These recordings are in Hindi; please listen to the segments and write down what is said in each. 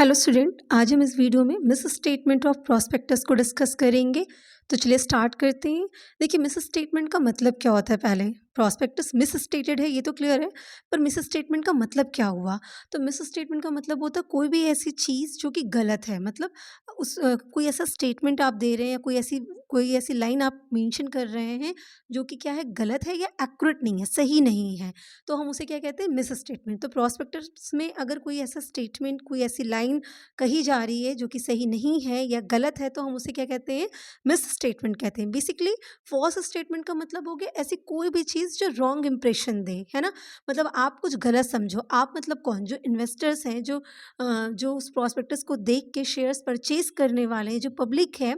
हेलो स्टूडेंट, आज हम इस वीडियो में मिस स्टेटमेंट ऑफ प्रॉस्पेक्टस को डिस्कस करेंगे। तो चलिए स्टार्ट करते हैं। देखिए, मिस स्टेटमेंट का मतलब क्या होता है? पहले प्रॉस्पेक्टस मिस स्टेटेड है, ये तो क्लियर है, पर मिस स्टेटमेंट का मतलब क्या हुआ? तो मिस स्टेटमेंट का मतलब होता है कोई भी ऐसी चीज़ जो कि गलत है। मतलब कोई ऐसा स्टेटमेंट आप दे रहे हैं या कोई ऐसी लाइन आप मेंशन कर रहे हैं जो कि क्या है, गलत है या एक्यूरेट नहीं है, सही नहीं है, तो हम उसे क्या कहते हैं? Miss statement. तो प्रॉस्पेक्टस में अगर कोई ऐसा स्टेटमेंट, कोई ऐसी लाइन कही जा रही है जो कि सही नहीं है या गलत है, तो हम उसे क्या कहते हैं? मिस स्टेटमेंट कहते हैं। बेसिकली फॉल्स स्टेटमेंट का मतलब हो गया ऐसी कोई भी चीज़ जो रॉन्ग इंप्रेशन दे, है ना? मतलब आप कुछ गलत समझो। आप मतलब कौन? जो इन्वेस्टर्स हैं, जो उस प्रॉस्पेक्टस को देख के शेयर्स परचेज करने वाले हैं, जो पब्लिक है,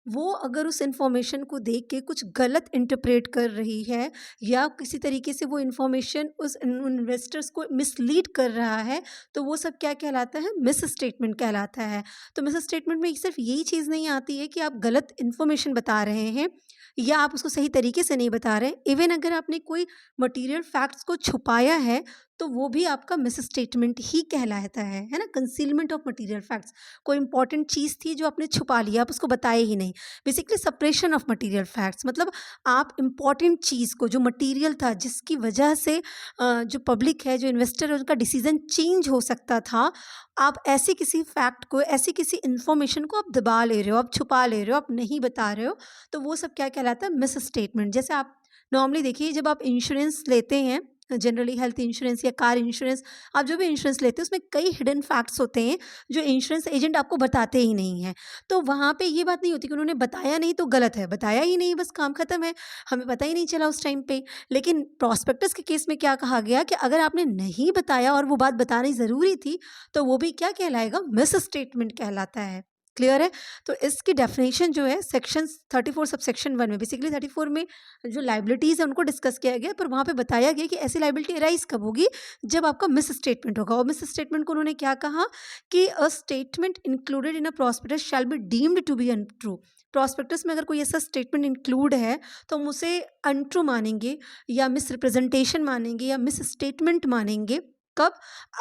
वो अगर उस इन्फॉर्मेशन को देख के कुछ गलत इंटरप्रेट कर रही है या किसी तरीके से वो इन्फॉर्मेशन उस इन्वेस्टर्स को मिसलीड कर रहा है, तो वो सब क्या कहलाता है? मिस स्टेटमेंट कहलाता है। तो मिस स्टेटमेंट में सिर्फ यही चीज़ नहीं आती है कि आप गलत इन्फॉर्मेशन बता रहे हैं या आप उसको सही तरीके से नहीं बता रहे हैं। इवन अगर आपने कोई मटेरियल फैक्ट्स को छुपाया है, तो वो भी आपका मिस स्टेटमेंट ही कहलाता है ना? कंसीलमेंट ऑफ मटेरियल फैक्ट्स, कोई इंपॉर्टेंट चीज़ थी जो आपने छुपा लिया, आप उसको बताए ही नहीं। Basically suppression of material facts, मतलब आप इंपॉर्टेंट चीज़ को, जो मटेरियल था जिसकी वजह से जो पब्लिक है, जो इन्वेस्टर है, उनका डिसीजन चेंज हो सकता था, आप ऐसी किसी फैक्ट को, ऐसी किसी इन्फॉर्मेशन को आप दबा ले रहे हो, आप छुपा ले रहे हो, आप नहीं बता रहे हो, तो वो सब क्या कहलाता है? Miss statement. जैसे आप नॉर्मली देखिए, जब आप इंश्योरेंस लेते हैं, जनरली हेल्थ इंश्योरेंस या कार इंश्योरेंस, आप जो भी इंश्योरेंस लेते हैं उसमें कई हिडन फैक्ट्स होते हैं जो इंश्योरेंस एजेंट आपको बताते ही नहीं हैं। तो वहाँ पे ये बात नहीं होती कि उन्होंने बताया नहीं तो गलत है, बताया ही नहीं, बस काम खत्म है, हमें पता ही नहीं चला उस टाइम पे। लेकिन प्रॉस्पेक्टस के केस में क्या कहा गया कि अगर आपने नहीं बताया और वो बात बतानी ज़रूरी थी, तो वो भी क्या कहलाएगा? मिस स्टेटमेंट कहलाता है। क्लियर है? तो इसकी डेफिनेशन जो है सेक्शन 34 सबसेक्शन 1 में, बेसिकली 34 में जो लायबिलिटीज़ है उनको डिस्कस किया गया, पर वहाँ पे बताया गया कि ऐसी लायबिलिटी अराइज कब होगी? जब आपका मिस स्टेटमेंट होगा। और मिस स्टेटमेंट को उन्होंने क्या कहा कि a statement included in a prospectus shall be deemed to be untrue. Prospectus में अगर कोई ऐसा स्टेटमेंट इंक्लूड है, तो हम उसे अनट्रू मानेंगे या मिस रिप्रेजेंटेशन मानेंगे या मिस स्टेटमेंट मानेंगे। कब?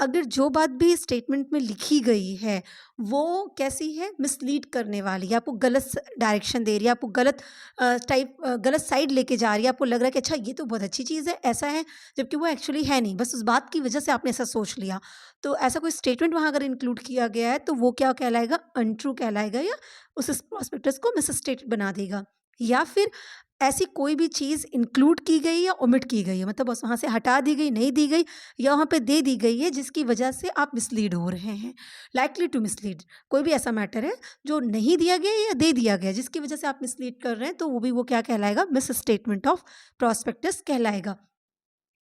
अगर जो बात भी स्टेटमेंट में लिखी गई है वो कैसी है? मिसलीड करने वाली है, आपको गलत डायरेक्शन दे रही है, आपको गलत साइड लेके जा रही है, आपको लग रहा है कि अच्छा ये तो बहुत अच्छी चीज़ है, ऐसा है, जबकि वो एक्चुअली है नहीं, बस उस बात की वजह से आपने ऐसा सोच लिया। तो ऐसा कोई स्टेटमेंट वहाँ अगर इंक्लूड किया गया है, तो वो क्या कहलाएगा? अनट्रू कहलाएगा या उस प्रॉस्पेक्टस को मिस स्टेट बना देगा। या फिर ऐसी कोई भी चीज़ इंक्लूड की गई या ओमिट की गई है, मतलब बस वहाँ से हटा दी गई, नहीं दी गई, या वहाँ पे दे दी गई है जिसकी वजह से आप मिसलीड हो रहे हैं, लाइकली टू मिसलीड। कोई भी ऐसा मैटर है जो नहीं दिया गया या दे दिया गया जिसकी वजह से आप मिसलीड कर रहे हैं, तो वो क्या कहलाएगा? मिस स्टेटमेंट ऑफ प्रॉस्पेक्टस कहलाएगा।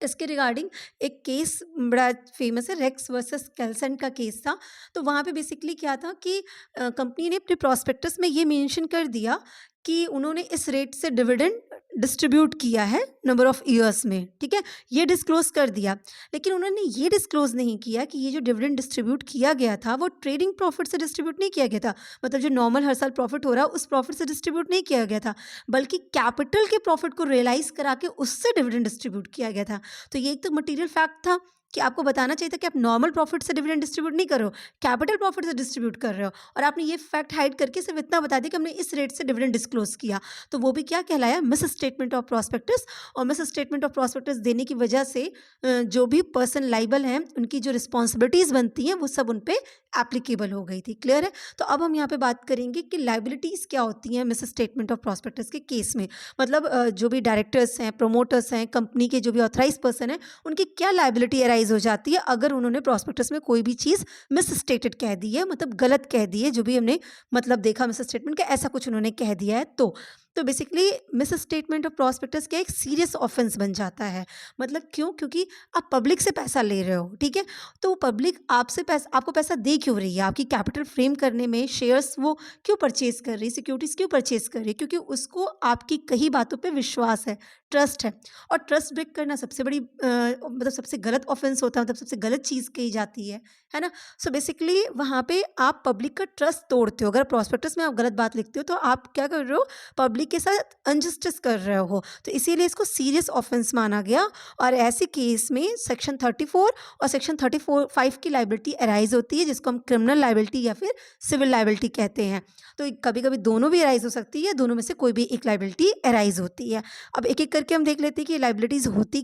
इसके रिगार्डिंग एक केस बड़ा फेमस है, रेक्स वर्सेस केल्सन का केस था। तो वहाँ पे बेसिकली क्या था कि कंपनी ने अपने प्रॉस्पेक्टस में ये मेंशन कर दिया कि उन्होंने इस रेट से डिविडेंड डिस्ट्रीब्यूट किया है नंबर ऑफ ईयर्स में, ठीक है? ये डिस्क्लोज़ कर दिया। लेकिन उन्होंने ये डिस्क्लोज़ नहीं किया कि ये जो डिविडेंड डिस्ट्रीब्यूट किया गया था, वो ट्रेडिंग प्रॉफिट से डिस्ट्रीब्यूट नहीं किया गया था। मतलब जो नॉर्मल हर साल प्रॉफिट हो रहा है, उस प्रॉफिट से डिस्ट्रीब्यूट नहीं किया गया था, बल्कि कैपिटल के प्रॉफिट को रियलाइज़ करा के उससे डिविडेंड डिस्ट्रीब्यूट किया गया था। तो ये एक तो मटेरियल फैक्ट था कि आपको बताना चाहिए था कि आप नॉर्मल प्रॉफिट से डिविडेंड डिस्ट्रीब्यूट नहीं कर रहे हो, कैपिटल प्रॉफिट से डिस्ट्रीब्यूट कर रहे हो, और आपने ये फैक्ट हाइड करके सिर्फ इतना बता दिया कि हमने इस रेट से डिविडेंड डिस्क्लोज किया। तो वो भी क्या कहलाया? Miss statement of prospectus. और मिस स्टेटमेंट ऑफ प्रॉस्पेक्टस देने की वजह से जो भी पर्सन लाइबल हैं, उनकी जो रिस्पॉन्सिबिलिटीज़ बनती हैं, वो सब उन पे एप्लीकेबल हो गई थी। क्लियर है? तो अब हम यहाँ पे बात करेंगे कि लाइबिलिटीज़ क्या होती हैं मिस स्टेटमेंट ऑफ प्रॉस्पेक्टस के केस में। मतलब जो भी डायरेक्टर्स हैं, प्रोमोटर्स हैं, कंपनी के जो भी ऑथराइज पर्सन है, उनकी क्या लायबिलिटी अराइज हो जाती है अगर उन्होंने प्रॉस्पेक्टस में कोई भी चीज़ मिस स्टेटेड कह दी है, मतलब गलत कह दी है, जो भी हमने मतलब देखा मिस स्टेटमेंट का, ऐसा कुछ उन्होंने कह दिया है। तो basically miss statement of prospectus क्या एक सीरियस ऑफेंस बन जाता है। मतलब क्यों? क्योंकि आप पब्लिक से पैसा ले रहे हो, ठीक है? तो पब्लिक आपको पैसा दे क्यों रही है? आपकी कैपिटल फ्रेम करने में शेयर्स वो क्यों परचेज कर रही है, सिक्योरिटीज़ क्यों परचेज कर रही है? क्योंकि उसको आपकी कही बातों पे विश्वास है, ट्रस्ट है। और ट्रस्ट ब्रेक करना सबसे बड़ी मतलब सबसे गलत ऑफेंस होता है, मतलब सबसे गलत चीज़ कही जाती है ना? सो बेसिकली वहाँ पे आप पब्लिक का ट्रस्ट तोड़ते हो। अगर प्रॉस्पेक्टस में आप गलत बात लिखते हो, तो आप क्या कर रहे हो? पब्लिक उन्हीं के साथ अनजस्टिस कर रहे हो, तो इसीलिए इसको सीरियस ऑफेंस माना गया। और ऐसे केस में सेक्शन 34 और सेक्शन 34(5) की लाइबिलिटी अराइज होती है, जिसको हम क्रिमिनल लाइबिलिटी या फिर सिविल लाइबिलिटी कहते हैं। तो कभी कभी दोनों भी अराइज हो सकती है, दोनों में से कोई भी एक लाइबिलिटी अराइज होती है। अब एक एक करके हम देख लेते हैं कि लाइबिलिटीज़ होती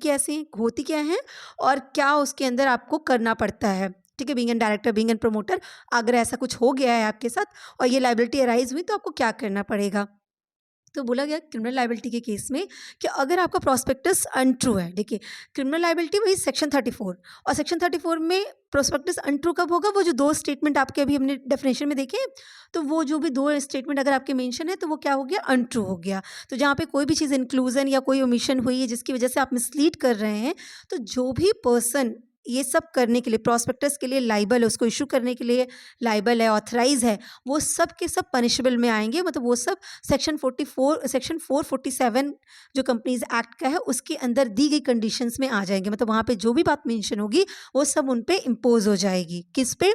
क्या हैं और क्या उसके अंदर आपको करना पड़ता है। ठीक है, being an director, being N promoter, अगर ऐसा कुछ हो गया है आपके साथ और ये लाइबिलिटी अराइज हुई तो आपको क्या करना पड़ेगा। तो बोला गया क्रिमिनल लाइबिलिटी के केस में कि अगर आपका प्रॉस्पेक्टस अनट्रू है, देखिए क्रिमिनल लाइबिलिटी वही सेक्शन 34, और सेक्शन 34 में प्रॉस्पेक्टस अनट्रू कब होगा, वो जो दो स्टेटमेंट आपके अभी हमने डेफिनेशन में देखे, तो वो जो भी दो स्टेटमेंट अगर आपके मेंशन है तो वो क्या हो गया, अनट्रू हो गया। तो जहाँ पे कोई भी चीज़ इंक्लूजन या कोई ओमिशन हुई है जिसकी वजह से आप मिसलीड कर रहे हैं, तो जो भी पर्सन ये सब करने के लिए, प्रॉस्पेक्टस के लिए लाइबल है, उसको इशू करने के लिए लाइबल है, ऑथराइज है, वो सब के सब पनिशेबल में आएंगे। मतलब वो सब सेक्शन 447 जो कंपनीज एक्ट का है उसके अंदर दी गई कंडीशंस में आ जाएंगे। मतलब वहाँ पे जो भी बात मेंशन होगी वो सब उन पे इम्पोज हो जाएगी। किस पे,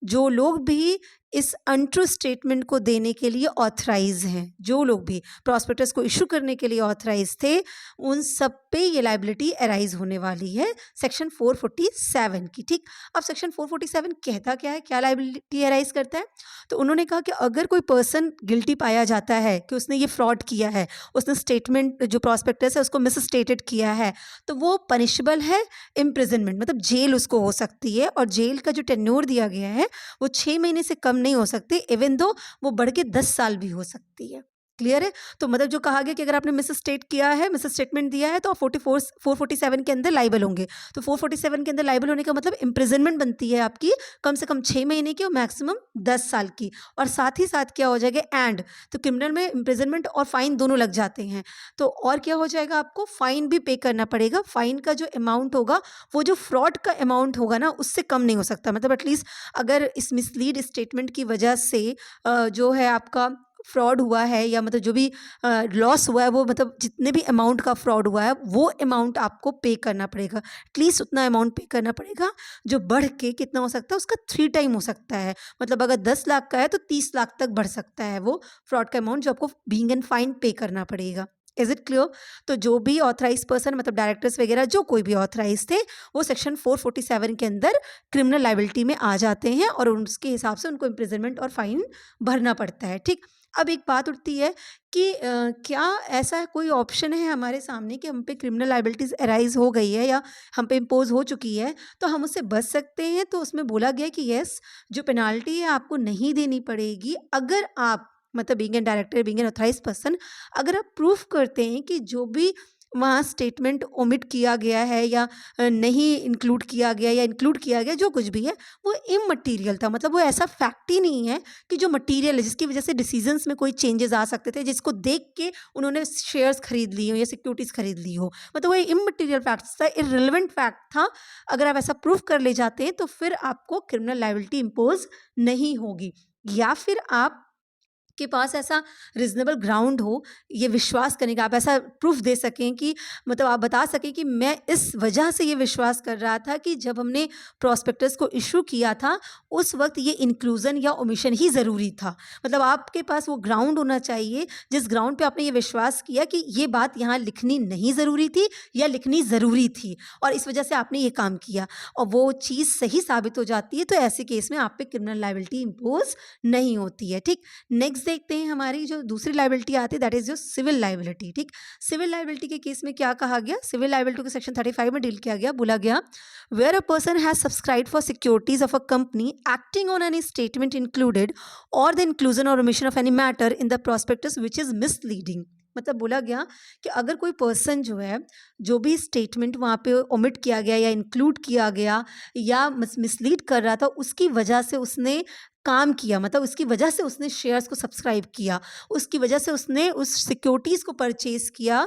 जो लोग भी इस अनट्रू स्टेटमेंट को देने के लिए ऑथराइज हैं, जो लोग भी प्रॉस्पेक्टस को इशू करने के लिए ऑथराइज थे, उन सब पे ये लाइबिलिटी अराइज होने वाली है सेक्शन 447 की। ठीक, अब सेक्शन 447 कहता क्या है, क्या लाइबिलिटी अराइज करता है। तो उन्होंने कहा कि अगर कोई पर्सन गिल्टी पाया जाता है कि उसने ये फ्रॉड किया है, उसने स्टेटमेंट जो प्रॉस्पेक्टस है उसको मिस स्टेटेड किया है, तो वो पनिशेबल है इम्प्रिजनमेंट, मतलब जेल उसको हो सकती है। और जेल का जो टेन्योर दिया गया है वो 6 महीने से कम नहीं हो सकती, इवन दो वो बढ़ के 10 साल भी हो सकती है। क्लियर है। तो मतलब जो कहा गया कि अगर आपने मिस स्टेट किया है, मिस स्टेटमेंट दिया है, तो आप 447 के अंदर लाइबल होंगे। तो 447 के अंदर लाइबल होने का मतलब इम्प्रिजनमेंट बनती है आपकी कम से कम 6 महीने की और मैक्सिमम 10 साल की। और साथ ही साथ क्या हो जाएगा, एंड तो क्रिमिनल में इम्प्रिजनमेंट और फाइन दोनों लग जाते हैं। तो और क्या हो जाएगा, आपको फाइन भी पे करना पड़ेगा। फाइन का जो अमाउंट होगा वो जो फ्रॉड का अमाउंट होगा ना उससे कम नहीं हो सकता। मतलब एटलीस्ट अगर इस मिसलीड स्टेटमेंट की वजह से जो है आपका फ्रॉड हुआ है, या मतलब जो भी लॉस हुआ है, वो मतलब जितने भी अमाउंट का फ्रॉड हुआ है वो अमाउंट आपको पे करना पड़ेगा। एटलीस्ट उतना अमाउंट पे करना पड़ेगा, जो बढ़ के कितना हो सकता है, उसका 3 टाइम हो सकता है। मतलब अगर 10 लाख का है तो 30 लाख तक बढ़ सकता है वो फ्रॉड का अमाउंट, जो आपको बीइंग एन फाइन पे करना पड़ेगा। Is it clear. तो जो भी ऑथराइज पर्सन, मतलब डायरेक्टर्स वगैरह जो कोई भी ऑथराइज थे, वो सेक्शन 447 के अंदर क्रिमिनल लाइबिलिटी में आ जाते हैं और उसके हिसाब से उनको इम्प्रिजनमेंट और फाइन भरना पड़ता है। ठीक, अब एक बात उठती है कि क्या ऐसा कोई ऑप्शन है हमारे सामने कि हम पे क्रिमिनल लाइबिलिटीज़ अराइज हो गई है या हम पे इम्पोज हो चुकी है तो हम उससे बच सकते हैं। तो उसमें बोला गया कि यस, जो पेनाल्टी है आपको नहीं देनी पड़ेगी अगर आप, मतलब being an director, being an authorise person, अगर आप प्रूफ करते हैं कि जो भी वहाँ स्टेटमेंट ओमिट किया गया है या नहीं इंक्लूड किया गया या इंक्लूड किया गया, जो कुछ भी है वो इममटीरियल था। मतलब वो ऐसा फैक्ट ही नहीं है कि जो मटीरियल है जिसकी वजह से डिसीजंस में कोई चेंजेस आ सकते थे, जिसको देख के उन्होंने शेयर्स खरीद ली हो या सिक्योरिटीज़ खरीद ली हो। मतलब वो इममटीरियल फैक्ट्स था, इररिलेवेंट फैक्ट था। अगर आप ऐसा प्रूफ कर ले जाते हैं तो फिर आपको क्रिमिनल लायबिलिटी इम्पोज नहीं होगी। या फिर आप के पास ऐसा रीजनेबल ग्राउंड हो ये विश्वास करने का, आप ऐसा प्रूफ दे सकें कि मतलब आप बता सकें कि मैं इस वजह से ये विश्वास कर रहा था कि जब हमने प्रॉस्पेक्टस को इशू किया था उस वक्त ये इंक्लूजन या ओमिशन ही ज़रूरी था। मतलब आपके पास वो ग्राउंड होना चाहिए जिस ग्राउंड पे आपने ये विश्वास किया कि ये बात यहाँ लिखनी नहीं ज़रूरी थी या लिखनी ज़रूरी थी और इस वजह से आपने ये काम किया और वो चीज़ सही साबित हो जाती है, तो ऐसे केस में आप पे क्रिमिनल लायबिलिटी इम्पोज नहीं होती है। ठीक, नेक्स्ट देखते हैं हमारी जो दूसरी लायबिलिटी आती है, दैट इज जो सिविल लायबिलिटी। ठीक, सिविल लायबिलिटी के केस में क्या कहा गया, सिविल लायबिलिटी को सेक्शन 35 में डील किया गया। बोला गया where a person has subscribed for securities of a company acting on any statement included or the inclusion or omission of any matter in the prospectus which is misleading. मतलब बोला गया कि अगर कोई पर्सन जो है, जो भी स्टेटमेंट वहाँ पे ओमिट किया गया या इंक्लूड किया गया या मिसलीड कर रहा था, उसकी वजह से उसने काम किया, मतलब उसकी वजह से उसने शेयर्स को सब्सक्राइब किया, उसकी वजह से उसने उस सिक्योरिटीज़ को परचेज़ किया।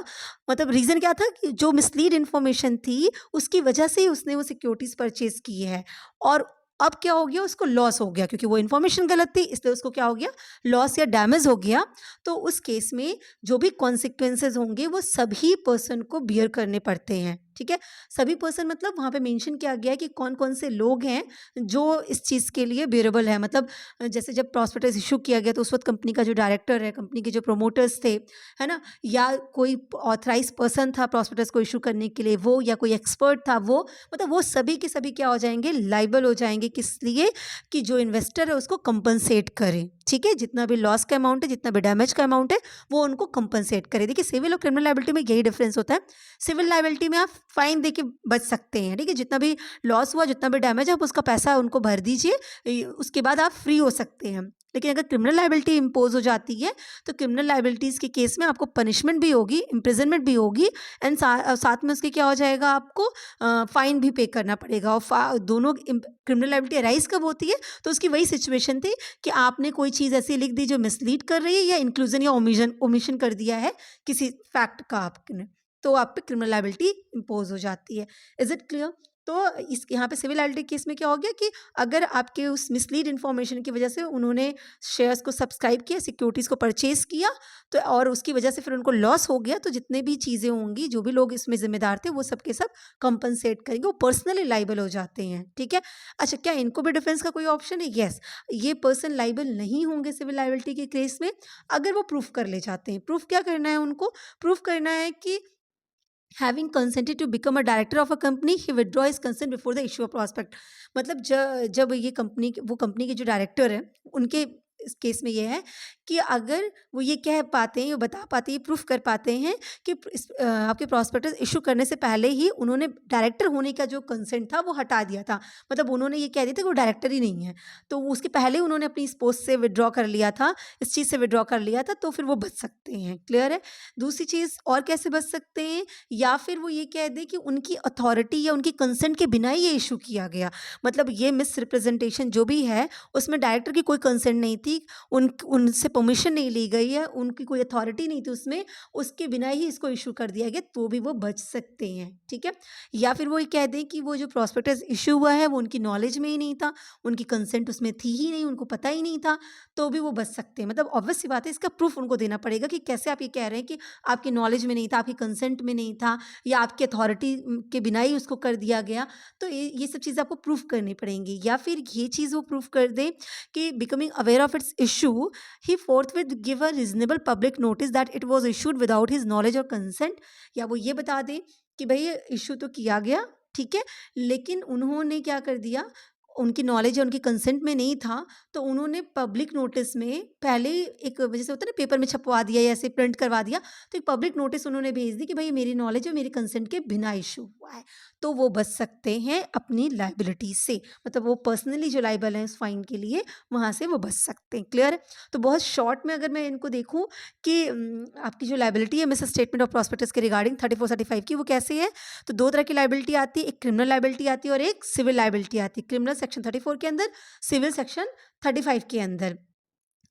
मतलब रीज़न क्या था कि जो मिसलीड इन्फॉर्मेशन थी उसकी वजह से ही उसने वो सिक्योरिटीज़ परचेज़ की है और अब क्या हो गया, उसको लॉस हो गया क्योंकि वो इन्फॉर्मेशन गलत थी, इसलिए उसको क्या हो गया, लॉस या डैमेज हो गया। तो उस केस में जो भी कॉन्सिक्वेंसेज होंगे वो सभी पर्सन को बियर करने पड़ते हैं। ठीक है, सभी पर्सन मतलब वहाँ पे मेंशन किया गया है कि कौन कौन से लोग हैं जो इस चीज़ के लिए बियरेबल है। मतलब जैसे जब प्रॉस्पेक्टस इशू किया गया तो उस वक्त कंपनी का जो डायरेक्टर है, कंपनी के जो प्रोमोटर्स थे, है ना, या कोई ऑथराइज पर्सन था प्रॉस्पेक्टस को इशू करने के लिए वो, या कोई एक्सपर्ट था वो, मतलब वो सभी के सभी क्या हो जाएंगे, लाइबल हो जाएंगे। किस लिए? कि जो इन्वेस्टर है उसको कंपनसेट करे। ठीक है, जितना भी लॉस का अमाउंट है, जितना भी डैमेज का अमाउंट है, वो उनको कंपनसेट करे। देखिए सिविल और क्रिमिनल लायबिलिटी में यही डिफरेंस होता है। सिविल लायबिलिटी में आप फाइन दे के बच सकते हैं। ठीक है, जितना भी लॉस हुआ, जितना भी डैमेज है, आप उसका पैसा उनको भर दीजिए, उसके बाद आप फ्री हो सकते हैं। लेकिन अगर क्रिमिनल लायबिलिटी इम्पोज हो जाती है तो क्रिमिनल लायबिलिटीज़ के केस में आपको पनिशमेंट भी होगी, इम्प्रिजनमेंट भी होगी, एंड साथ में उसके क्या हो जाएगा, आपको फाइन भी पे करना पड़ेगा। और दोनों क्रिमिनल लायबिलिटी अराइज कब होती है? तो उसकी वही सिचुएशन थी कि आपने कोई चीज़ ऐसी लिख दी जो मिसलीड कर रही है, या इंक्लूजन या ओमिशन कर दिया है किसी फैक्ट का आपने, तो आप पे क्रिमिनल लायबिलिटी इम्पोज हो जाती है। Is it clear? तो इस यहाँ पे सिविल लायबिलिटी केस में क्या हो गया कि अगर आपके उस मिसलीड इन्फॉर्मेशन की वजह से उन्होंने शेयर्स को सब्सक्राइब किया, सिक्योरिटीज़ को परचेज किया, तो और उसकी वजह से फिर उनको लॉस हो गया, तो जितने भी चीज़ें होंगी, जो भी लोग इसमें जिम्मेदार थे, वो सब के सब कंपनसेट करेंगे, वो पर्सनली लाइबल हो जाते हैं। ठीक है, अच्छा, क्या इनको भी डिफेंस का कोई ऑप्शन है? यस, ये पर्सन लाइबल नहीं होंगे सिविल लायबिलिटी के केस में अगर वो प्रूफ कर ले जाते हैं। प्रूफ क्या करना है उनको? प्रूफ करना है कि having consented to become a director of a company, he withdraw his consent before the issue of prospect। मतलब जब ये वो कंपनी के जो डायरेक्टर है, उनके इस केस में ये है कि अगर वो ये कह पाते हैं, ये बता पाते हैं, प्रूफ कर पाते हैं कि आपके प्रॉस्पेक्टस इशू करने से पहले ही उन्होंने डायरेक्टर होने का जो कंसेंट था वो हटा दिया था। मतलब उन्होंने ये कह दिया था कि वो डायरेक्टर ही नहीं है, तो उसके पहले ही उन्होंने अपनी इस पोस्ट से विड्रॉ कर लिया था, इस चीज़ से विड्रॉ कर लिया था, तो फिर वो बच सकते हैं। क्लियर है? दूसरी चीज़ और कैसे बच सकते हैं, या फिर वो ये कह दे कि उनकी अथॉरिटी या उनकी कंसेंट के बिना ही ये इशू किया गया। मतलब ये मिस रिप्रेजेंटेशन जो भी है उसमें डायरेक्टर की कोई कंसेंट नहीं थी, उनसे परमिशन नहीं ली गई है, उनकी कोई अथॉरिटी नहीं थी उसमें, उसके बिना ही इसको इशू कर दिया गया, तो भी वो बच सकते हैं। ठीक है, या फिर वो ये कह दें कि वो जो प्रॉस्पेक्टस इशू हुआ है वो उनकी नॉलेज में ही नहीं था, उनकी कंसेंट उसमें थी ही नहीं, उनको पता ही नहीं था, तो भी वो बच सकते हैं। मतलब ऑब्वियस सी बात है, इसका प्रूफ उनको देना पड़ेगा कि कैसे आप ये कह रहे हैं कि आपकी नॉलेज में नहीं था, आपकी कंसेंट में नहीं था, या आपकी अथॉरिटी के बिना ही उसको कर दिया गया। तो ये सब चीज़ें आपको प्रूफ करनी पड़ेंगी। या फिर ये चीज़ वो प्रूफ कर दें कि becoming aware of its issue he forthwith give a reasonable public notice that it was issued without his knowledge or consent। या वो ये बता दें कि भाई इशू तो किया गया, ठीक है, लेकिन उन्होंने क्या कर दिया, उनकी नॉलेज या उनकी कंसेंट में नहीं था, तो उन्होंने पब्लिक नोटिस में पहले एक जैसे होता है ना, पेपर में छपवा दिया या ऐसे प्रिंट करवा दिया, तो एक पब्लिक नोटिस उन्होंने भेज दी कि भाई मेरी नॉलेज और मेरी कंसेंट के बिना इशू हुआ है, तो वो बच सकते हैं अपनी लाइबिलिटी से। मतलब वो पर्सनली जो लाइबल है उस फाइन के लिए, वहाँ से वो बच सकते हैं। क्लियर है? तो बहुत शॉर्ट में अगर मैं इनको देखूँ कि आपकी जो लाइबिलिटी है मिस स्टेटमेंट ऑफ प्रॉस्पेक्टस के रिगार्डिंग 34-35 की, वो कैसे है? तो दो तरह की लाइबिलिटी आती है, एक क्रिमिनल लाइबिलिटी आती है और एक सिविल लाइबिलिटी आती है। क्रिमिनल सेक्शन 34 के अंदर, सिविल सेक्शन 35 के अंदर।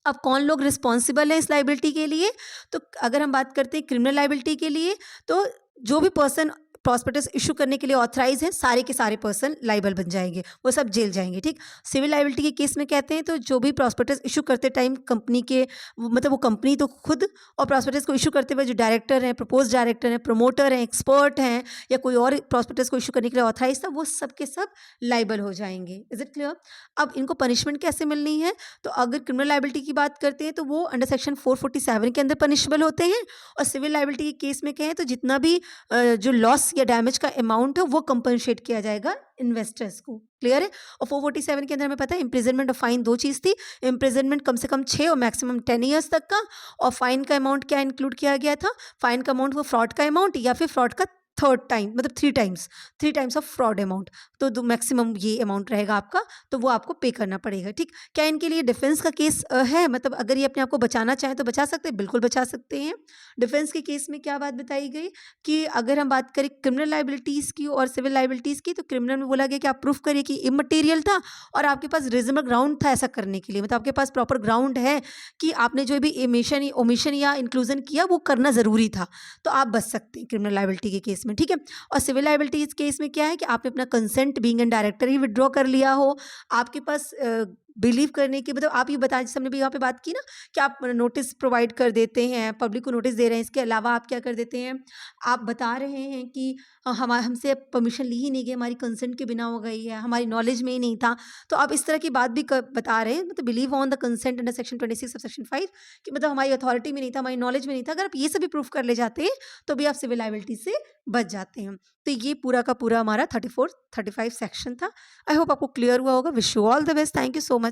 अब कौन लोग रिस्पॉन्सिबल है इस लाइबिलिटी के लिए? तो अगर हम बात करते हैं क्रिमिनल लाइबिलिटी के लिए, तो जो भी पर्सन प्रॉस्पेक्टस इशू करने के लिए ऑथराइज है, सारे के सारे पर्सन लाइबल बन जाएंगे, वो सब जेल जाएंगे। ठीक, सिविल लाइबिलिटी के केस में कहते हैं तो जो भी प्रॉस्पेक्टस इशू करते टाइम कंपनी के, मतलब वो कंपनी तो खुद, और प्रॉस्पेक्टस को इशू करते हुए जो डायरेक्टर हैं, प्रपोज डायरेक्टर हैं, प्रमोटर हैं, एक्सपर्ट हैं, या कोई और प्रॉस्पेक्टस को इशू करने के लिए ऑथराइज था, वो सब के सब लाइबल हो जाएंगे। Is it clear? अब इनको पनिशमेंट कैसे मिलनी है? तो अगर क्रिमिनल लाइबिलिटी की बात करते हैं तो वो अंडर सेक्शन 447 के अंदर पनिशबल होते हैं, और सिविल लाइबिलिटी के केस में कहें तो जितना भी जो लॉस या डैमेज का अमाउंट है वो कंपनसेट किया जाएगा इन्वेस्टर्स को। क्लियर है? और 447 के अंदर हमें पता है इम्प्रिजनमेंट और फाइन दो चीज़ थी। इम्प्रिजनमेंट कम से कम 6 और मैक्सिमम 10 ईयर्स तक का, और फाइन का अमाउंट क्या इंक्लूड किया गया था? फाइन का अमाउंट वो फ्रॉड का अमाउंट या फिर फ्रॉड का थर्ड टाइम, मतलब 3 टाइम्स ऑफ फ्रॉड अमाउंट, तो मैक्सिमम ये अमाउंट रहेगा आपका, तो वो आपको पे करना पड़ेगा। ठीक, क्या इनके लिए डिफेंस का केस है? मतलब अगर ये अपने आप को बचाना चाहें तो बचा सकते हैं, बिल्कुल बचा सकते हैं। डिफेंस के केस में क्या बात बताई गई कि अगर हम बात करें क्रिमिनल लाइबिलिटीज़ की और सिविल लाइबिलिटीज़ की, तो क्रिमिनल में बोला गया कि आप प्रूफ करिए कि इमटेरियल था और आपके पास रीजनेबल ग्राउंड था ऐसा करने के लिए, मतलब आपके पास प्रॉपर ग्राउंड है कि आपने जो भी ओमिशन या इंक्लूजन किया वो करना ज़रूरी था, तो आप बच सकते हैं क्रिमिनल लाइबिलिटी के केस में। में, ठीक है। और सिविल लाइबिलिटीज़ केस में क्या है कि आपने अपना consent being an director he withdraw कर लिया हो, आपके पास बिलीव करने की मतलब आप ये बताएं, जैसे हमने भी यहाँ पे बात की ना कि आप नोटिस प्रोवाइड कर देते हैं, पब्लिक को नोटिस दे रहे हैं, इसके अलावा आप क्या कर देते हैं, आप बता रहे हैं कि हमसे परमिशन ली ही नहीं गई, हमारी कंसेंट के बिना हो गई है, हमारी नॉलेज में ही नहीं था। तो आप इस तरह की बात भी बता रहे हैं, मतलब believe on the consent under section 26 of section 5 कि मतलब हमारी अथॉरिटी में नहीं था, हमारी नॉलेज में नहीं था। अगर आप ये सभी प्रूफ कर ले जाते हैं तो भी आप सिविल लाइबिलिटी से बच जाते हैं। तो ये पूरा का पूरा हमारा 34 35 सेक्शन था। आई होप आपको क्लियर हुआ होगा। Wish you all the best. Thank you so much.